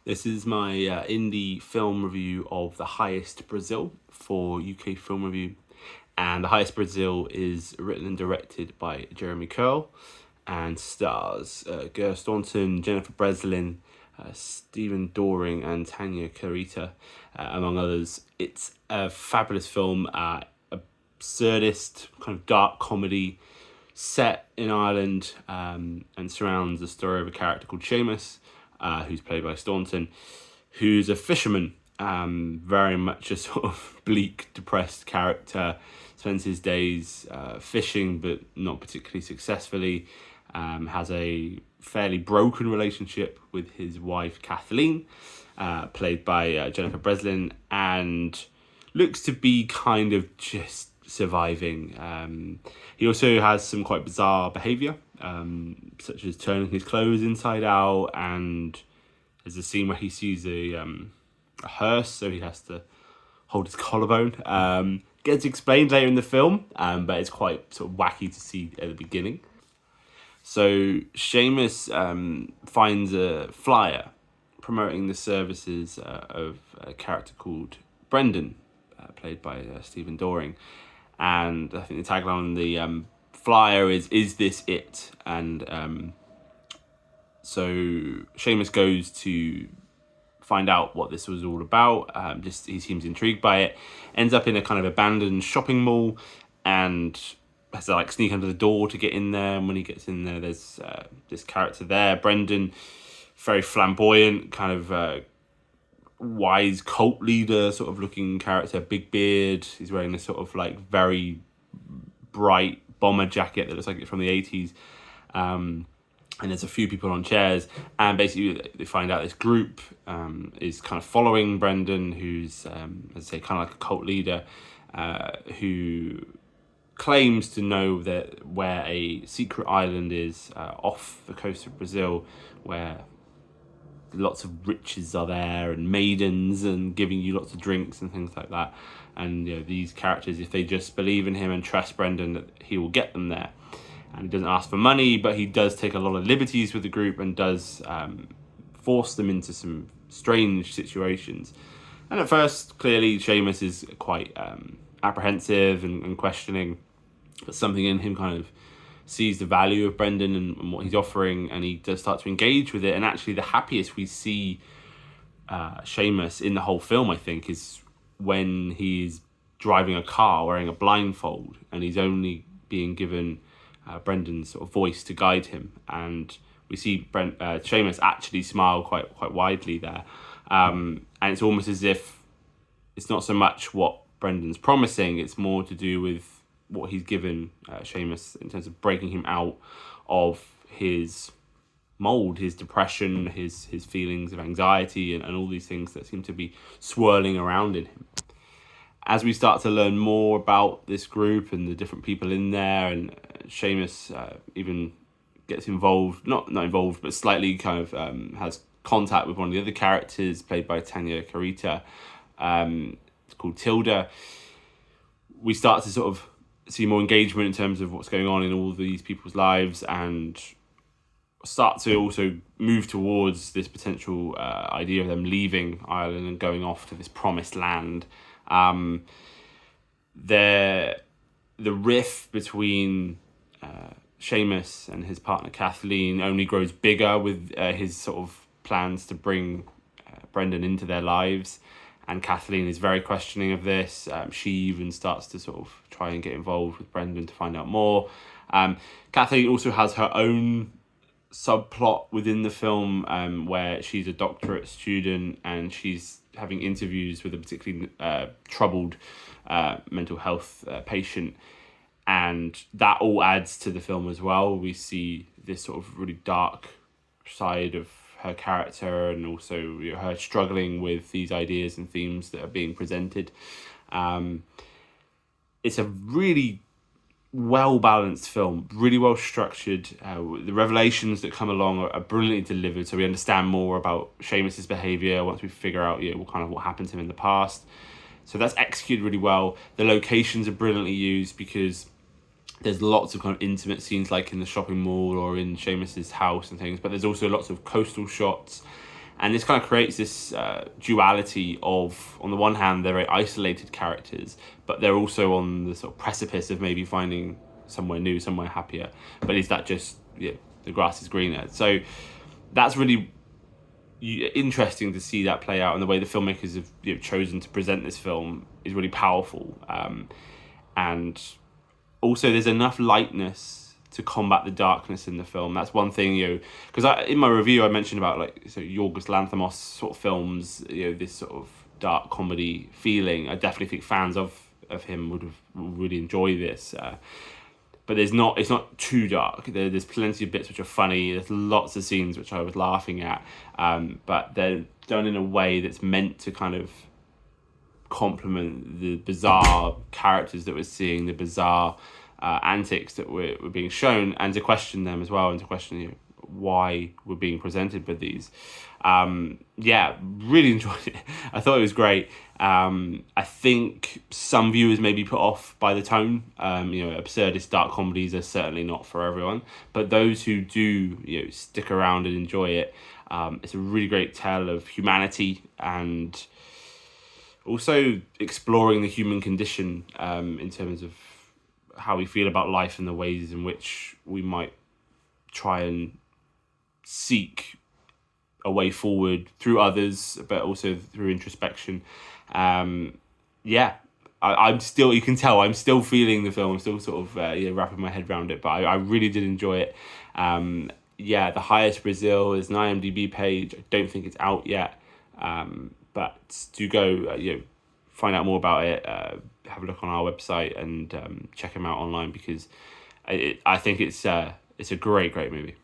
This is my indie film review of The Highest Brasil for UK Film Review. And The Highest Brasil is written and directed by Jeremy Curl and stars Ger Staunton, Jennifer Breslin, Stephen Doring and Tanja Karita, among others. It's a fabulous film, absurdist, kind of dark comedy set in Ireland, and surrounds the story of a character called Sheamus, who's played by Staunton, who's a fisherman, very much a sort of bleak, depressed character, spends his days fishing but not particularly successfully, has a fairly broken relationship with his wife Kathleen, played by Jennifer Breslin, and looks to be kind of just surviving. He also has some quite bizarre behaviour, such as turning his clothes inside out, and there's a scene where he sees a hearse, so he has to hold his collarbone. Gets explained later in the film, but it's quite sort of wacky to see at the beginning. So Sheamus finds a flyer promoting the services of a character called Brendan, played by Stephen Doring. And I think the tagline on the flyer is this it? And so Sheamus goes to find out what this was all about. He seems intrigued by it. Ends up in a kind of abandoned shopping mall and has to like sneak under the door to get in there. And when he gets in there, there's this character there, Brendan, very flamboyant, kind of wise cult leader sort of looking character, big beard. He's wearing this sort of like very bright bomber jacket that looks like it's from the 80s. And there's a few people on chairs, and basically they find out this group is kind of following Brendan, who's, as I say, kind of like a cult leader, who claims to know that where a secret island is off the coast of Brazil, where lots of riches are there and maidens and giving you lots of drinks and things like that. And these characters, if they just believe in him and trust Brendan, that he will get them there. And he doesn't ask for money, but he does take a lot of liberties with the group and does force them into some strange situations. And at first, clearly, Sheamus is quite apprehensive and questioning, but something in him kind of sees the value of Brendan and what he's offering, and he does start to engage with it. And actually, the happiest we see Sheamus in the whole film, I think, is when he's driving a car wearing a blindfold, and he's only being given Brendan's sort of voice to guide him. And we see Sheamus actually smile quite widely there, and it's almost as if it's not so much what Brendan's promising; it's more to do with what he's given Sheamus in terms of breaking him out of his mold, his depression, his feelings of anxiety, and all these things that seem to be swirling around in him. As we start to learn more about this group and the different people in there, and Sheamus even gets involved, not involved, but slightly kind of has contact with one of the other characters played by Tanja Karita, it's called Tilda. We start to sort of see more engagement in terms of what's going on in all of these people's lives, and start to also move towards this potential idea of them leaving Ireland and going off to this promised land. The rift between Sheamus and his partner Kathleen only grows bigger with his sort of plans to bring Brendan into their lives. And Kathleen is very questioning of this. She even starts to sort of try and get involved with Brendan to find out more. Kathleen also has her own subplot within the film, where she's a doctorate student and she's having interviews with a particularly troubled mental health patient. And that all adds to the film as well. We see this sort of really dark side of her character, and also her struggling with these ideas and themes that are being presented. It's a really well-balanced film, really well structured. The revelations that come along are brilliantly delivered, so we understand more about Sheamus's behaviour once we figure out what happened to him in the past. So that's executed really well. The locations are brilliantly used, because there's lots of kind of intimate scenes like in the shopping mall or in Sheamus's house and things, but there's also lots of coastal shots And this kind of creates this duality of, on the one hand, they're very isolated characters, but they're also on the sort of precipice of maybe finding somewhere new, somewhere happier. But is that just, the grass is greener? So that's really interesting to see that play out, and the way the filmmakers have chosen to present this film is really powerful. And also there's enough lightness to combat the darkness in the film. That's one thing, because in my review I mentioned about Yorgos Lanthimos sort of films, this sort of dark comedy feeling. I definitely think fans of him would really enjoy this. But it's not too dark. There's plenty of bits which are funny. There's lots of scenes which I was laughing at, but they're done in a way that's meant to kind of complement the bizarre characters that we're seeing, the bizarre antics that we're being shown, and to question them as well, and to question why we're being presented with these. Really enjoyed it. I thought it was great. I think some viewers may be put off by the tone. Absurdist dark comedies are certainly not for everyone, but those who do stick around and enjoy it, it's a really great tale of humanity, and also exploring the human condition in terms of how we feel about life and the ways in which we might try and seek a way forward through others, but also through introspection. I'm still, you can tell, I'm still feeling the film. I'm still sort of wrapping my head around it, but I really did enjoy it. The Highest Brasil is an IMDb page. I don't think it's out yet, but do go find out more about it. Have a look on our website and check them out online, because I think it's a great movie.